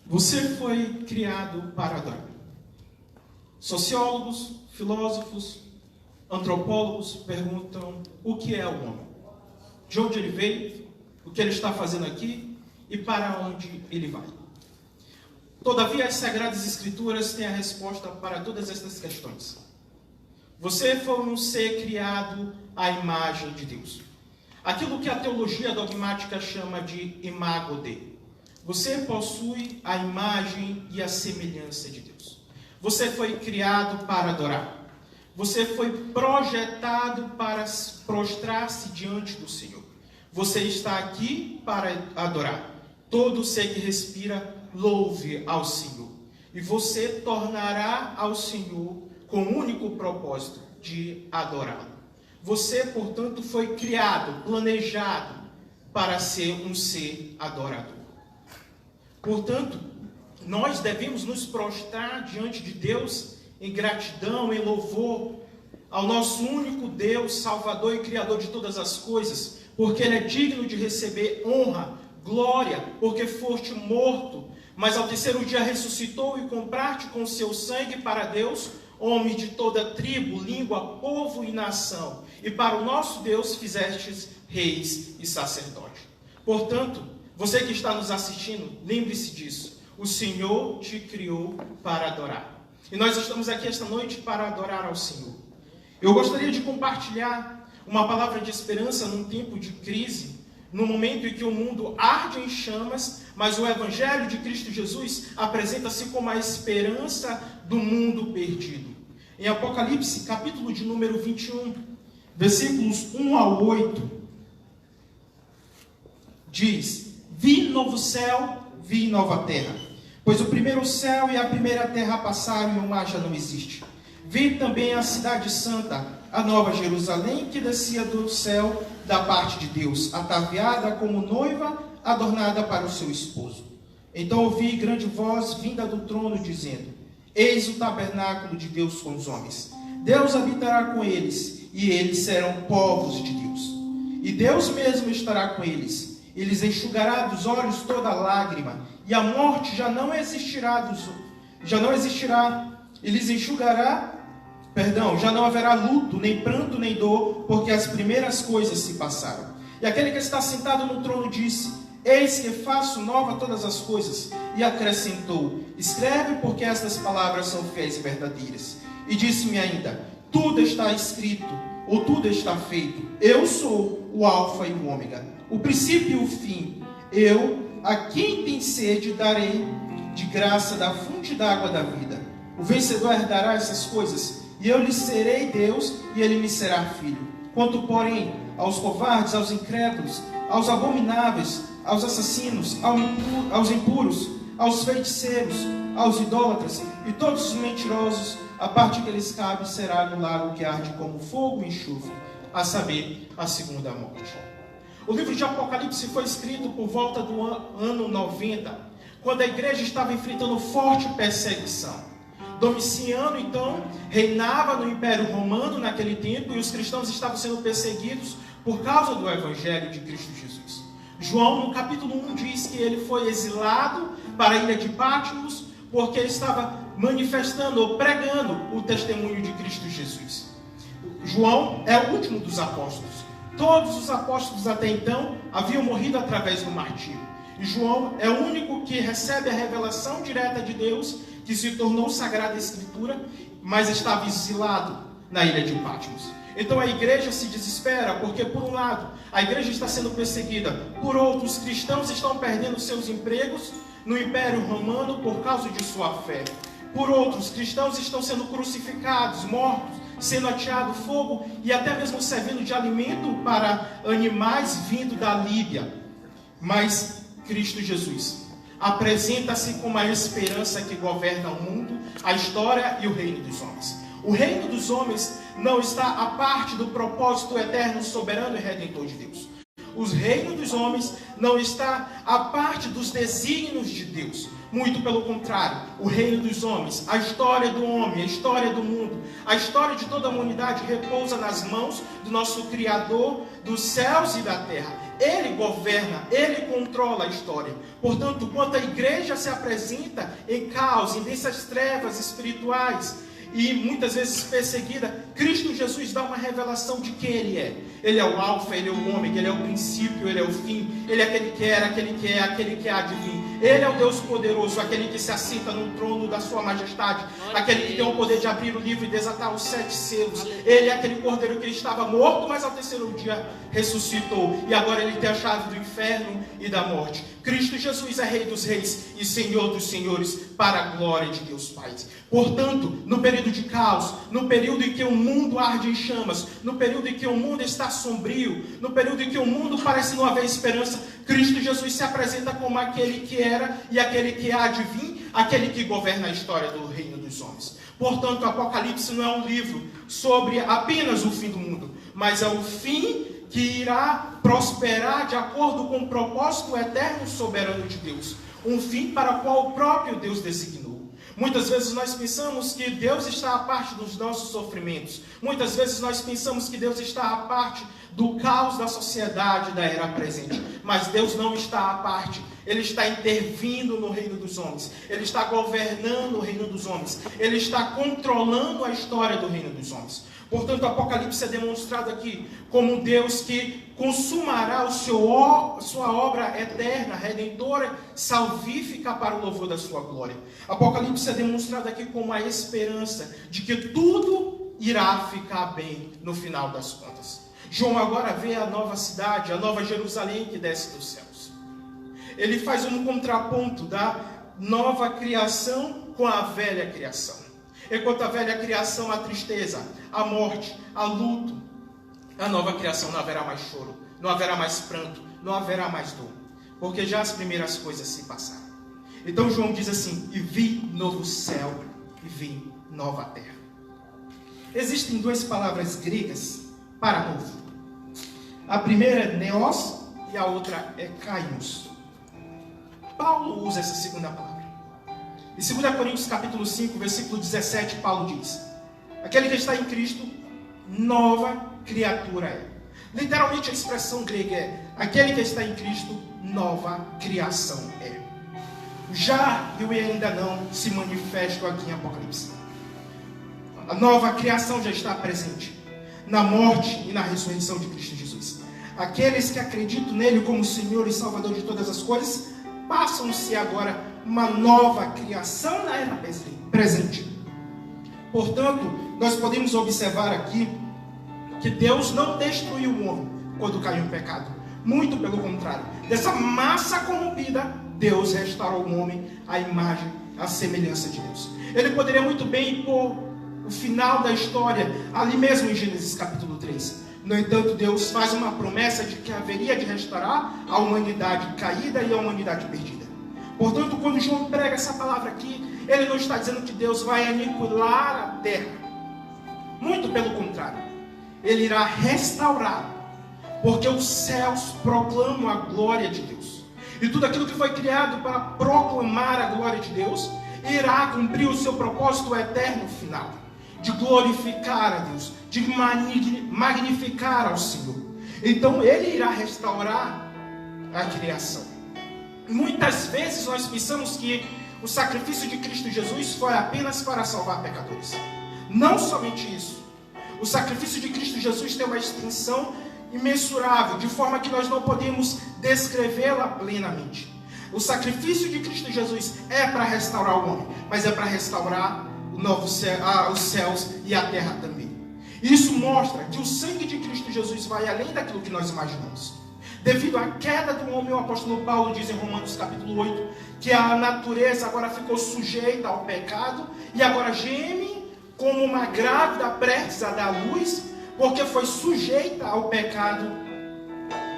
Você foi criado para adorar. Sociólogos, filósofos, antropólogos perguntam o que é o homem, de onde ele veio, o que ele está fazendo aqui e para onde ele vai. Todavia, as Sagradas Escrituras têm a resposta para todas estas questões. Você foi um ser criado à imagem de Deus. Aquilo que a teologia dogmática chama de imago Dei. Você possui a imagem e a semelhança de Deus. Você foi criado para adorar. Você foi projetado para prostrar-se diante do Senhor. Você está aqui para adorar. Todo ser que respira, louve ao Senhor. E você tornará ao Senhor com o único propósito de adorá-lo. Você, portanto, foi criado, planejado para ser um ser adorador. Portanto, nós devemos nos prostrar diante de Deus em gratidão, em louvor ao nosso único Deus, Salvador e Criador de todas as coisas, porque Ele é digno de receber honra, glória, porque foste morto, mas ao terceiro dia ressuscitou e compraste com seu sangue para Deus, homens de toda tribo, língua, povo e nação, e para o nosso Deus fizestes reis e sacerdotes. Portanto, você que está nos assistindo, lembre-se disso. O Senhor te criou para adorar. E nós estamos aqui esta noite para adorar ao Senhor. Eu gostaria de compartilhar uma palavra de esperança num tempo de crise, no momento em que o mundo arde em chamas, mas o Evangelho de Cristo Jesus apresenta-se como a esperança do mundo perdido. Em Apocalipse, capítulo de número 21, versículos 1 ao 8, diz: Vi novo céu, vi nova terra, pois o primeiro céu e a primeira terra passaram e o mar já não existe. Vi também a cidade santa, a nova Jerusalém, que descia do céu da parte de Deus, ataviada como noiva, adornada para o seu esposo. Então ouvi grande voz vinda do trono, dizendo: Eis o tabernáculo de Deus com os homens. Deus habitará com eles, e eles serão povos de Deus. E Deus mesmo estará com eles. Eles enxugará dos olhos toda lágrima, e a morte já não existirá. Eles enxugará, já não haverá luto, nem pranto, nem dor, porque as primeiras coisas se passaram. E aquele que está sentado no trono disse: Eis que faço nova todas as coisas. E acrescentou: Escreve, porque estas palavras são fiéis e verdadeiras. E disse-me ainda: Tudo está escrito, ou tudo está feito. Eu sou o Alfa e o Ômega, o princípio e o fim. Eu, a quem tem sede, darei de graça da fonte da água da vida. O vencedor herdará essas coisas, e eu lhe serei Deus, e ele me será filho. Quanto, porém, aos covardes, aos incrédulos, aos abomináveis, aos assassinos, aos impuros, aos feiticeiros, aos idólatras e todos os mentirosos, a parte que lhes cabe será no lago que arde como fogo e enxofre, a saber, a segunda morte. O livro de Apocalipse foi escrito por volta do ano 90, quando a igreja estava enfrentando forte perseguição. Domiciano, então, reinava no Império Romano naquele tempo, e os cristãos estavam sendo perseguidos por causa do Evangelho de Cristo Jesus. João, no capítulo 1, diz que ele foi exilado para a ilha de Patmos, porque estava manifestando ou pregando o testemunho de Cristo Jesus. João é o último dos apóstolos. Todos os apóstolos até então haviam morrido através do martírio. E João é o único que recebe a revelação direta de Deus, que se tornou Sagrada Escritura, mas estava exilado na ilha de Patmos. Então a igreja se desespera, porque por um lado a igreja está sendo perseguida, por outro os cristãos estão perdendo seus empregos no Império Romano por causa de sua fé. Por outro, os cristãos estão sendo crucificados, mortos, sendo ateado fogo e até mesmo servindo de alimento para animais vindo da Líbia. Mas Cristo Jesus apresenta-se como a esperança que governa o mundo, a história e o reino dos homens. O reino dos homens não está à parte do propósito eterno, soberano e redentor de Deus. O reino dos homens não está à parte dos desígnios de Deus. Muito pelo contrário, o reino dos homens, a história do homem, a história do mundo, a história de toda a humanidade repousa nas mãos do nosso Criador dos céus e da terra. Ele governa, Ele controla a história. Portanto, quando a igreja se apresenta em caos, em densas trevas espirituais, e muitas vezes perseguida, Cristo Jesus dá uma revelação de quem Ele é. Ele é o alfa, Ele é o ômega, Ele é o princípio, Ele é o fim. Ele é aquele que era, aquele que é, aquele que há de vir. Ele é o Deus poderoso, aquele que se assenta no trono da sua majestade, aquele que tem o poder de abrir o livro e desatar os 7 selos. Ele é aquele cordeiro que estava morto, mas ao terceiro dia ressuscitou. E agora Ele tem a chave do inferno e da morte. Cristo Jesus é Rei dos reis e Senhor dos senhores, para a glória de Deus Pai. Portanto, no período de caos, no período em que o mundo arde em chamas, no período em que o mundo está sombrio, no período em que o mundo parece não haver esperança, Cristo Jesus se apresenta como aquele que era e aquele que há de vir, aquele que governa a história do reino dos homens. Portanto, o Apocalipse não é um livro sobre apenas o fim do mundo, mas é o fim que irá prosperar de acordo com o propósito eterno e soberano de Deus. Um fim para o qual o próprio Deus designou. Muitas vezes nós pensamos que Deus está à parte dos nossos sofrimentos. Muitas vezes nós pensamos que Deus está à parte do caos da sociedade da era presente. Mas Deus não está à parte. Ele está intervindo no reino dos homens. Ele está governando o reino dos homens. Ele está controlando a história do reino dos homens. Portanto, o Apocalipse é demonstrado aqui como um Deus que consumará sua obra eterna, redentora, salvífica para o louvor da sua glória. Apocalipse é demonstrado aqui como a esperança de que tudo irá ficar bem no final das contas. João agora vê a nova cidade, a nova Jerusalém que desce dos céus. Ele faz um contraponto da nova criação com a velha criação. Enquanto a velha criação, a tristeza, a morte, a luto, a nova criação não haverá mais choro, não haverá mais pranto, não haverá mais dor, porque já as primeiras coisas se passaram. Então João diz assim: e vi novo céu e vi nova terra. Existem 2 palavras gregas para novo. A primeira é neos e a outra é kainos. Paulo usa essa segunda palavra. Em 2 Coríntios capítulo 5, versículo 17, Paulo diz: aquele que está em Cristo, nova criatura é. Literalmente a expressão grega é: aquele que está em Cristo, nova criação é. Já e o ainda não se manifestam aqui em Apocalipse. A nova criação já está presente na morte e na ressurreição de Cristo Jesus. Aqueles que acreditam nele como Senhor e Salvador de todas as coisas, passam-se agora uma nova criação na era presente. Portanto, nós podemos observar aqui que Deus não destruiu o homem quando caiu em pecado. Muito pelo contrário. Dessa massa corrompida, Deus restaurou o homem à imagem, à semelhança de Deus. Ele poderia muito bem pôr o final da história ali mesmo em Gênesis capítulo 3. No entanto, Deus faz uma promessa de que haveria de restaurar a humanidade caída e a humanidade perdida. Portanto, quando João prega essa palavra aqui, ele não está dizendo que Deus vai aniquilar a terra. Muito pelo contrário. Ele irá restaurar, porque os céus proclamam a glória de Deus. E tudo aquilo que foi criado para proclamar a glória de Deus, irá cumprir o seu propósito eterno final, de glorificar a Deus, de magnificar ao Senhor. Então ele irá restaurar a criação. Muitas vezes nós pensamos que o sacrifício de Cristo Jesus foi apenas para salvar pecadores. Não somente isso. O sacrifício de Cristo Jesus tem uma extensão imensurável, de forma que nós não podemos descrevê-la plenamente. O sacrifício de Cristo Jesus é para restaurar o homem, mas é para restaurar os céus e a terra também. Isso mostra que o sangue de Cristo Jesus vai além daquilo que nós imaginamos. Devido à queda do homem, o apóstolo Paulo diz em Romanos capítulo 8, que a natureza agora ficou sujeita ao pecado, e agora geme como uma grávida prestes a dar luz, porque foi sujeita ao pecado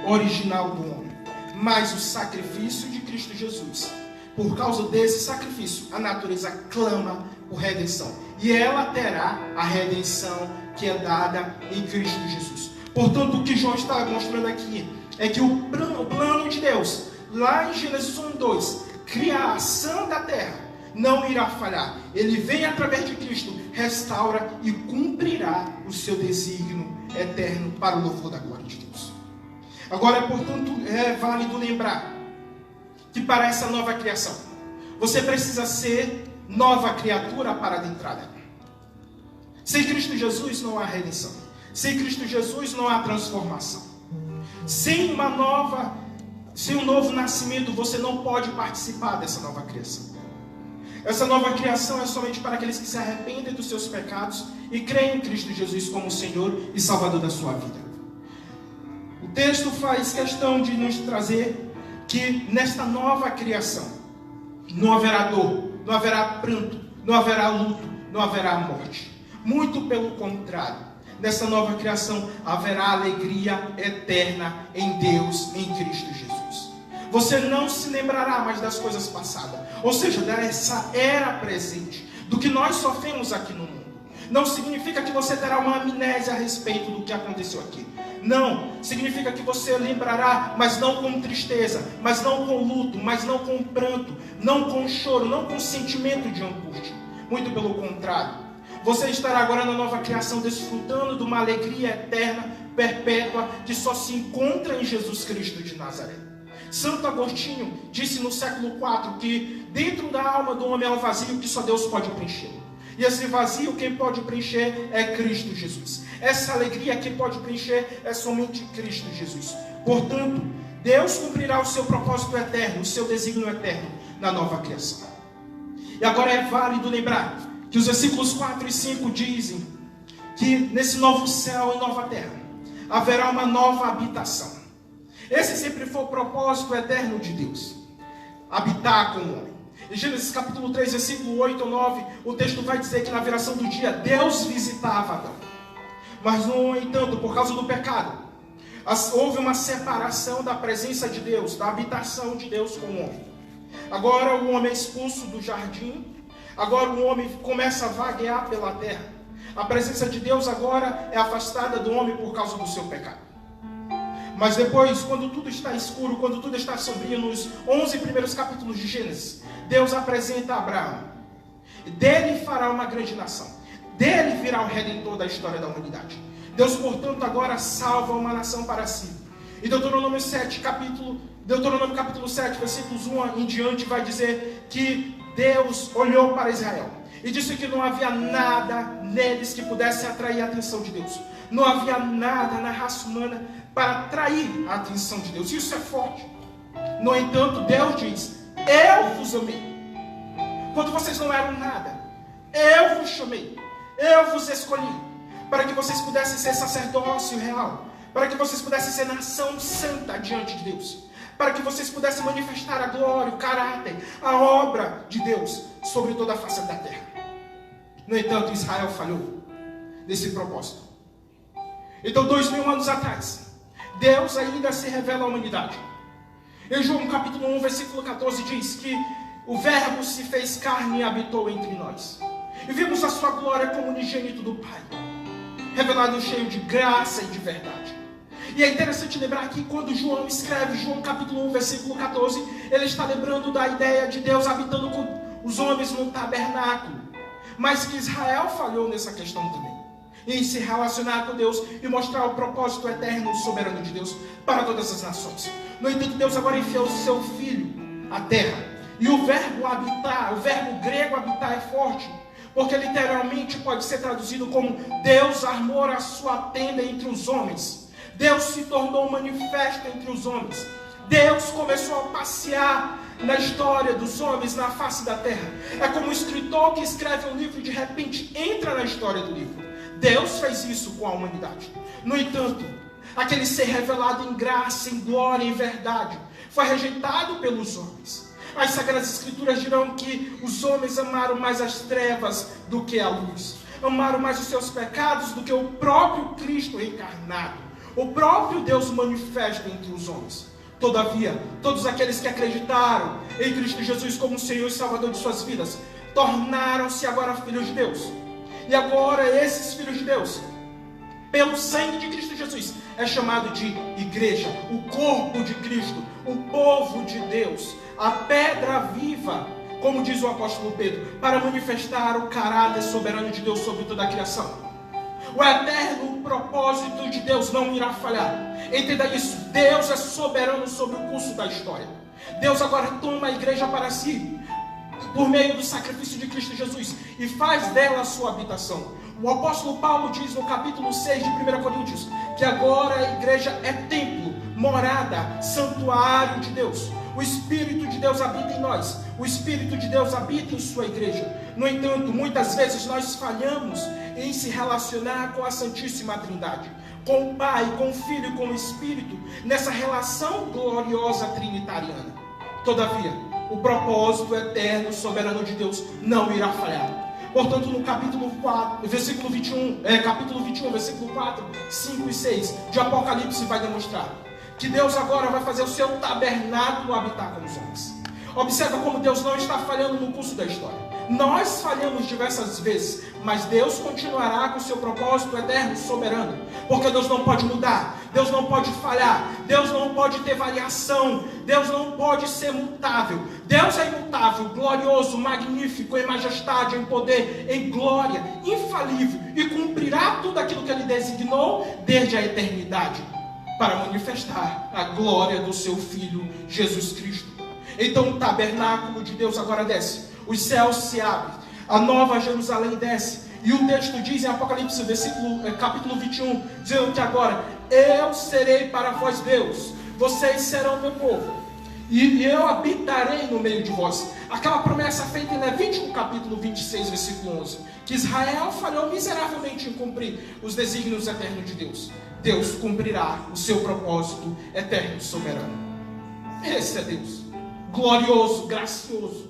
original do homem. Mas o sacrifício de Cristo Jesus, por causa desse sacrifício, a natureza clama por redenção. E ela terá a redenção que é dada em Cristo Jesus. Portanto, o que João está mostrando aqui é que o plano de Deus, lá em Gênesis 1:2, criação da terra, não irá falhar. Ele vem através de Cristo, restaura e cumprirá o seu desígnio eterno para o louvor da glória de Deus. Agora, portanto, é válido lembrar que para essa nova criação, você precisa ser nova criatura para adentrar nela. Sem Cristo Jesus não há redenção. Sem Cristo Jesus não há transformação. Sem um novo nascimento, você não pode participar dessa nova criação. Essa nova criação é somente para aqueles que se arrependem dos seus pecados e creem em Cristo Jesus como Senhor e Salvador da sua vida. O texto faz questão de nos trazer que nesta nova criação não haverá dor, não haverá pranto, não haverá luto, não haverá morte. Muito pelo contrário, nessa nova criação haverá alegria eterna em Deus, em Cristo Jesus. Você não se lembrará mais das coisas passadas, ou seja, dessa era presente, do que nós sofremos aqui no mundo. Não significa que você terá uma amnésia a respeito do que aconteceu aqui. Não, significa que você lembrará, mas não com tristeza, mas não com luto, mas não com pranto, não com choro, não com sentimento de angústia. Muito pelo contrário, você estará agora na nova criação desfrutando de uma alegria eterna, perpétua, que só se encontra em Jesus Cristo de Nazaré. Santo Agostinho disse no século IV que dentro da alma do homem há um vazio que só Deus pode preencher. E esse vazio quem pode preencher é Cristo Jesus. Essa alegria quem pode preencher é somente Cristo Jesus. Portanto, Deus cumprirá o seu propósito eterno, o seu desígnio eterno na nova criação. E agora é válido lembrar que os versículos 4 e 5 dizem que nesse novo céu e nova terra haverá uma nova habitação. Esse sempre foi o propósito eterno de Deus, habitar com o homem. Em Gênesis capítulo 3, versículo 8 ou 9, o texto vai dizer que na viração do dia Deus visitava Adão. Mas no entanto, por causa do pecado, houve uma separação da presença de Deus, da habitação de Deus com o homem. Agora o homem é expulso do jardim, agora o homem começa a vaguear pela terra. A presença de Deus agora é afastada do homem por causa do seu pecado. Mas depois, quando tudo está escuro, quando tudo está sombrio, nos 11 primeiros capítulos de Gênesis, Deus apresenta a Abraão. Dele fará uma grande nação. Dele virá o Redentor da história da humanidade. Deus, portanto, agora salva uma nação para si. E Deuteronômio capítulo 7, versículos 1 em diante, vai dizer que Deus olhou para Israel e disse que não havia nada neles que pudesse atrair a atenção de Deus. Não havia nada na raça humana para atrair a atenção de Deus. Isso é forte. No entanto, Deus diz: eu vos amei. Quando vocês não eram nada, eu vos chamei. Eu vos escolhi para que vocês pudessem ser sacerdócio real, para que vocês pudessem ser nação santa diante de Deus, para que vocês pudessem manifestar a glória, o caráter, a obra de Deus sobre toda a face da terra. No entanto, Israel falhou nesse propósito. Então, 2000 anos atrás, Deus ainda se revela à humanidade. Em João capítulo 1, versículo 14 diz que o Verbo se fez carne e habitou entre nós. E vimos a sua glória como unigênito do Pai, revelado cheio de graça e de verdade. E é interessante lembrar que quando João escreve João capítulo 1, versículo 14, ele está lembrando da ideia de Deus habitando com os homens num tabernáculo. Mas que Israel falhou nessa questão também, em se relacionar com Deus e mostrar o propósito eterno e soberano de Deus para todas as nações. No entanto, Deus agora enviou o seu Filho à terra. E o verbo habitar, o verbo grego habitar é forte, porque literalmente pode ser traduzido como Deus armou a sua tenda entre os homens. Deus se tornou manifesto entre os homens. Deus começou a passear na história dos homens na face da terra. É como um escritor que escreve um livro e de repente entra na história do livro. Deus fez isso com a humanidade. No entanto, aquele ser revelado em graça, em glória, em verdade, foi rejeitado pelos homens. As Sagradas Escrituras dirão que os homens amaram mais as trevas do que a luz. Amaram mais os seus pecados do que o próprio Cristo encarnado. O próprio Deus manifesto entre os homens. Todavia, todos aqueles que acreditaram em Cristo Jesus como Senhor e Salvador de suas vidas, tornaram-se agora filhos de Deus. E agora esses filhos de Deus, pelo sangue de Cristo Jesus, é chamado de igreja, o corpo de Cristo, o povo de Deus, a pedra viva, como diz o apóstolo Pedro, para manifestar o caráter soberano de Deus sobre toda a criação. O eterno propósito de Deus não irá falhar. Entenda isso. Deus é soberano sobre o curso da história. Deus agora toma a igreja para si, por meio do sacrifício de Cristo Jesus, e faz dela a sua habitação. O apóstolo Paulo diz no capítulo 6 de 1 Coríntios, que agora a igreja é templo, morada, santuário de Deus. O Espírito de Deus habita em nós. O Espírito de Deus habita em sua igreja. No entanto, muitas vezes nós falhamos em se relacionar com a Santíssima Trindade, com o Pai, com o Filho e com o Espírito, nessa relação gloriosa trinitariana. Todavia, o propósito eterno, soberano de Deus não irá falhar. Portanto, no capítulo 4, versículo 21, capítulo 21, versículo 4, 5 e 6 de Apocalipse vai demonstrar que Deus agora vai fazer o seu tabernáculo habitar com os homens. Observa como Deus não está falhando no curso da história. Nós falhamos diversas vezes, mas Deus continuará com o seu propósito eterno, soberano, porque Deus não pode mudar, Deus não pode falhar, Deus não pode ter variação, Deus não pode ser mutável. Deus é imutável, glorioso, magnífico, em majestade, em poder, em glória, infalível, e cumprirá tudo aquilo que Ele designou desde a eternidade, para manifestar a glória do seu Filho Jesus Cristo. Então o tabernáculo de Deus agora desce, os céus se abrem, a nova Jerusalém desce, e o texto diz em Apocalipse, capítulo 21, dizendo que agora, eu serei para vós Deus, vocês serão meu povo, e eu habitarei no meio de vós. Aquela promessa feita em Levítico capítulo 26, versículo 11, que Israel falhou miseravelmente em cumprir os desígnios eternos de Deus. Deus cumprirá o seu propósito eterno e soberano. Esse é Deus, glorioso, gracioso.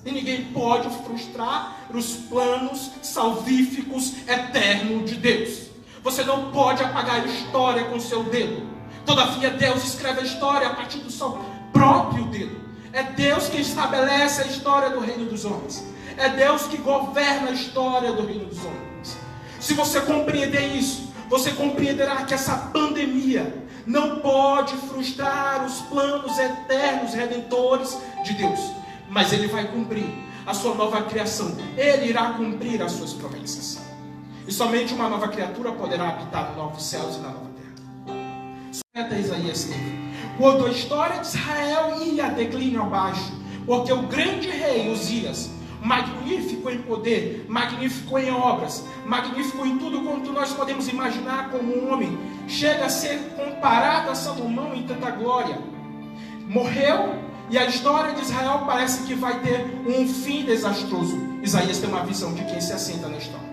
E ninguém pode frustrar os planos salvíficos eternos de Deus. Você não pode apagar a história com seu dedo. Todavia Deus escreve a história a partir do seu próprio dedo. É Deus que estabelece a história do reino dos homens. É Deus que governa a história do reino dos homens. Se você compreender isso, você compreenderá que essa pandemia não pode frustrar os planos eternos, redentores de Deus. Mas Ele vai cumprir a sua nova criação. Ele irá cumprir as suas promessas. E somente uma nova criatura poderá habitar nos novos céus e na nova terra. Até Isaías teve. Quando a história de Israel ia declínio abaixo, porque o grande rei Uzias, magnífico em poder, magnífico em obras, magnífico em tudo quanto nós podemos imaginar como um homem, chega a ser comparado a Salomão em tanta glória, morreu, e a história de Israel parece que vai ter um fim desastroso. Isaías tem uma visão de quem se assenta na história.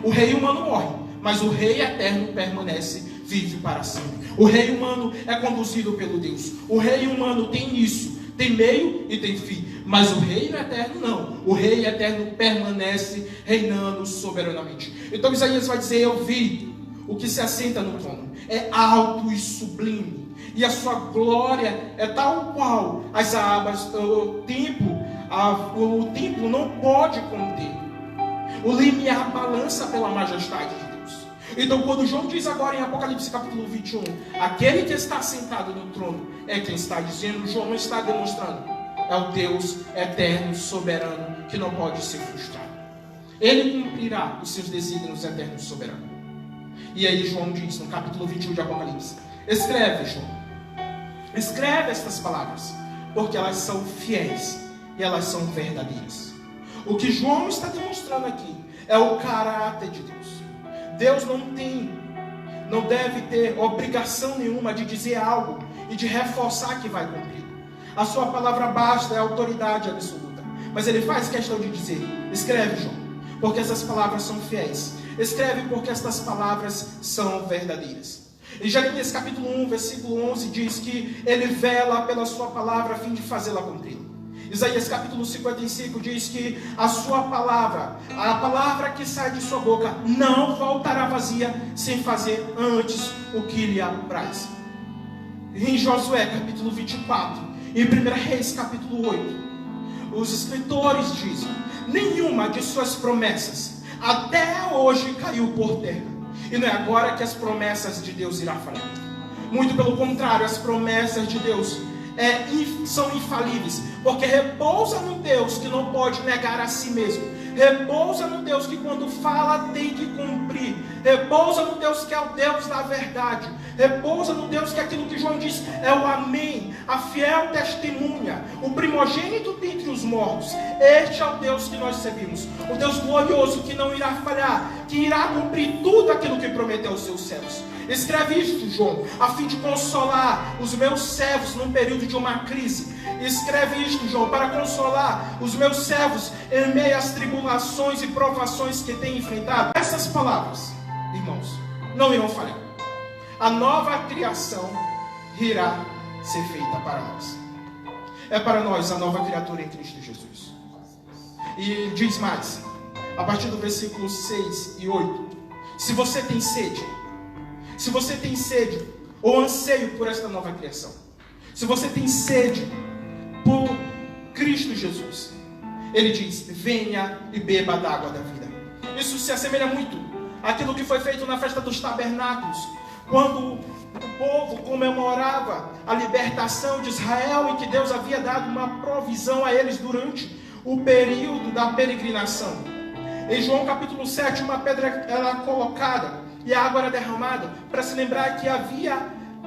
O rei humano morre, mas o rei eterno permanece, vive para sempre. O rei humano é conduzido pelo Deus. O rei humano tem início, tem meio e tem fim. Mas o reino eterno não. O rei eterno permanece reinando soberanamente. Então Isaías vai dizer: eu vi o que se assenta no trono. É alto e sublime. E a sua glória é tal qual as abas, o templo não pode conter. O limiar balança pela majestade de Deus. Então quando João diz agora em Apocalipse capítulo 21, aquele que está sentado no trono é quem está dizendo, João está demonstrando, é o Deus eterno, soberano, que não pode ser frustrado. Ele cumprirá os seus desígnios eternos e soberanos. E aí João diz no capítulo 21 de Apocalipse: escreve, João, escreve estas palavras, porque elas são fiéis e elas são verdadeiras. O que João está demonstrando aqui é o caráter de Deus. Deus não deve ter obrigação nenhuma de dizer algo e de reforçar que vai cumprir. A sua palavra basta, é autoridade absoluta. Mas ele faz questão de dizer: escreve, João, porque essas palavras são fiéis. Escreve porque estas palavras são verdadeiras. Em Jeremias capítulo 1, versículo 11 diz que ele vela pela sua palavra a fim de fazê-la cumprir. Isaías capítulo 55 diz que a sua palavra, a palavra que sai de sua boca, não voltará vazia sem fazer antes o que lhe apraz. Em Josué capítulo 24, em 1 Reis capítulo 8, os escritores dizem: nenhuma de suas promessas até hoje caiu por terra. E não é agora que as promessas de Deus irão falhar. Muito pelo contrário, as promessas de Deus são infalíveis, porque repousa no Deus que não pode negar a si mesmo, Repousa no Deus que quando fala tem que cumprir. Repousa no Deus que é o Deus da verdade. Repousa no Deus que aquilo que João diz é o amém, a fiel testemunha, o primogênito dentre os mortos. Este é o Deus que nós servimos, o Deus glorioso que não irá falhar, que irá cumprir tudo aquilo que prometeu aos seus servos. Escreve isto, João, a fim de consolar os meus servos num período de uma crise. Escreve isto, João, para consolar os meus servos em meio às tribulações e provações que têm enfrentado. Essas palavras, irmãos, não irão falhar. A nova criação irá ser feita para nós. É para nós a nova criatura em Cristo Jesus. E diz mais, a partir do versículo 6 e 8. Se você tem sede ou anseio por esta nova criação, se você tem sede por Cristo Jesus, ele diz: venha e beba da água da vida. Isso se assemelha muito àquilo que foi feito na festa dos tabernáculos, quando o povo comemorava a libertação de Israel, em que Deus havia dado uma provisão a eles durante o período da peregrinação. Em João capítulo 7, uma pedra era colocada e a água era derramada, para se lembrar que havia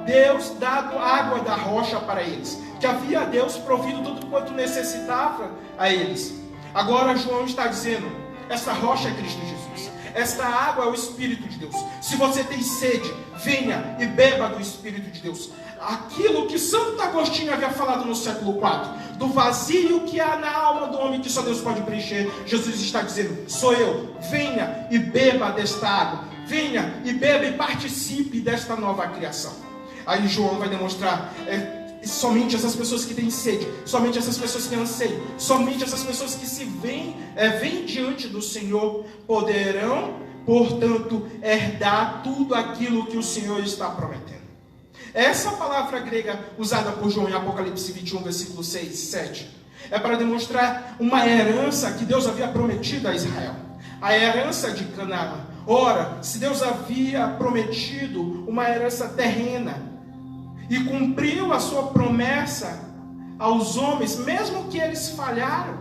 Deus dado água da rocha para eles, que havia Deus provido tudo quanto necessitava a eles. Agora João está dizendo: esta rocha é Cristo Jesus, esta água é o Espírito de Deus. Se você tem sede, venha e beba do Espírito de Deus. Aquilo que Santo Agostinho havia falado no século IV, do vazio que há na alma do homem que só Deus pode preencher, Jesus está dizendo: sou eu. Venha e beba desta água, venha e beba e participe desta nova criação. Aí João vai demonstrar, somente essas pessoas que têm sede, somente essas pessoas que anseiam, somente essas pessoas que se vêm diante do Senhor, poderão, portanto, herdar tudo aquilo que o Senhor está prometendo. Essa palavra grega usada por João em Apocalipse 21, versículo 6 e 7, é para demonstrar uma herança que Deus havia prometido a Israel, a herança de Canaã. Ora, se Deus havia prometido uma herança terrena e cumpriu a sua promessa aos homens, mesmo que eles falharam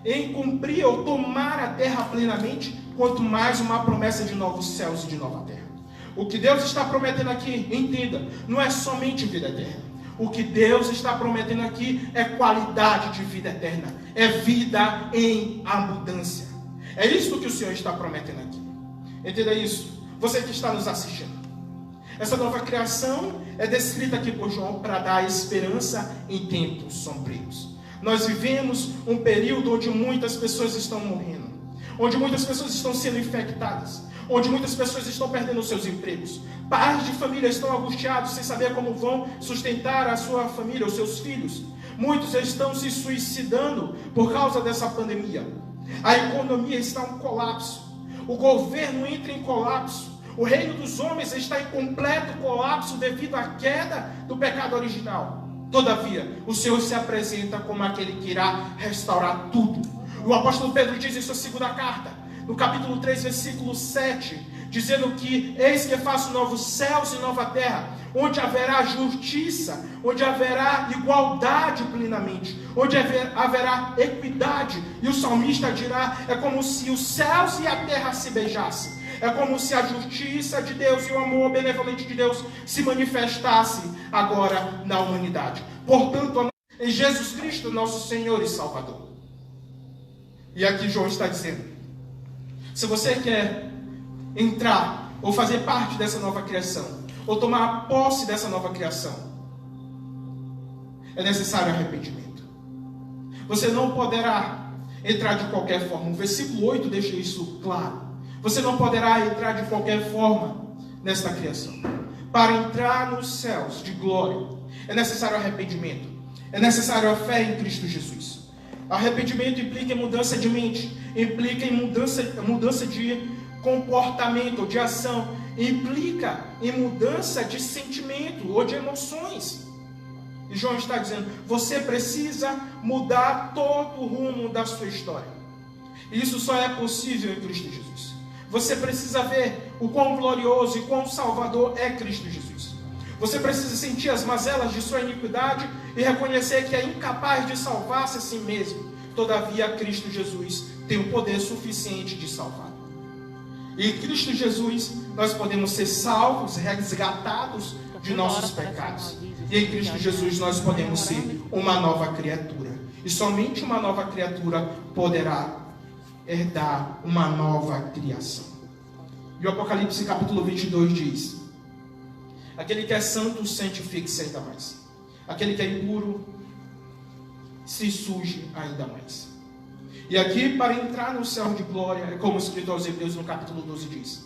em cumprir ou tomar a terra plenamente, quanto mais uma promessa de novos céus e de nova terra. O que Deus está prometendo aqui, entenda, não é somente vida eterna. O que Deus está prometendo aqui é qualidade de vida eterna, é vida em abundância. É isso que o Senhor está prometendo aqui. Entenda isso, você que está nos assistindo. Essa nova criação é descrita aqui por João para dar esperança em tempos sombrios. Nós vivemos um período onde muitas pessoas estão morrendo, onde muitas pessoas estão sendo infectadas, onde muitas pessoas estão perdendo seus empregos. Pais de família estão angustiados sem saber como vão sustentar a sua família, os seus filhos. Muitos estão se suicidando por causa dessa pandemia. A economia está em colapso. O governo entra em colapso. O reino dos homens está em completo colapso devido à queda do pecado original. Todavia, o Senhor se apresenta como aquele que irá restaurar tudo. O apóstolo Pedro diz em sua segunda carta, no capítulo 3, versículo 7, dizendo que eis que faço novos céus e nova terra, onde haverá justiça, onde haverá igualdade plenamente, onde haverá equidade. E o salmista dirá: é como se os céus e a terra se beijassem. É como se a justiça de Deus e o amor benevolente de Deus se manifestasse agora na humanidade. Portanto, em Jesus Cristo, nosso Senhor e Salvador. E aqui João está dizendo: se você quer entrar ou fazer parte dessa nova criação, ou tomar posse dessa nova criação, é necessário arrependimento. Você não poderá entrar de qualquer forma. O versículo 8 deixa isso claro. Você não poderá entrar de qualquer forma nesta criação. Para entrar nos céus de glória, é necessário arrependimento. É necessário a fé em Cristo Jesus. Arrependimento implica em mudança de mente, implica em mudança de comportamento ou de ação, implica em mudança de sentimento ou de emoções. E João está dizendo: você precisa mudar todo o rumo da sua história. E isso só é possível em Cristo Jesus. Você precisa ver o quão glorioso e quão salvador é Cristo Jesus. Você precisa sentir as mazelas de sua iniquidade e reconhecer que é incapaz de salvar-se a si mesmo. Todavia, Cristo Jesus tem o poder suficiente de salvar. E em Cristo Jesus, nós podemos ser salvos, resgatados de nossos pecados. E em Cristo Jesus, nós podemos ser uma nova criatura. E somente uma nova criatura poderá herdar uma nova criação. E o Apocalipse capítulo 22 diz: aquele que é santo, santifique-se ainda mais. Aquele que é impuro, se suje ainda mais. E aqui, para entrar no céu de glória, é como escrito aos Hebreus no capítulo 12 diz,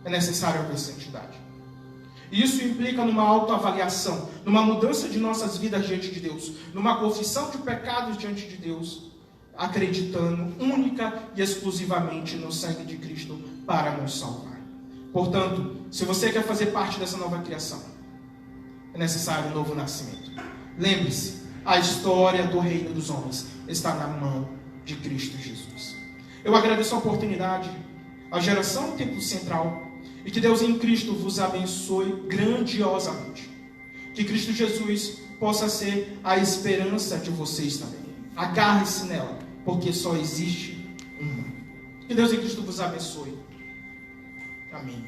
é necessário haver santidade. E isso implica numa autoavaliação, numa mudança de nossas vidas diante de Deus, numa confissão de pecados diante de Deus, acreditando única e exclusivamente no sangue de Cristo para nos salvar. Portanto, se você quer fazer parte dessa nova criação, é necessário um novo nascimento. Lembre-se, a história do reino dos homens está na mão de Cristo Jesus. Eu agradeço a oportunidade, a geração do Templo Central, e que Deus em Cristo vos abençoe grandiosamente. Que Cristo Jesus possa ser a esperança de vocês também. Agarre-se nela, porque só existe uma. Que Deus em Cristo vos abençoe. Amém.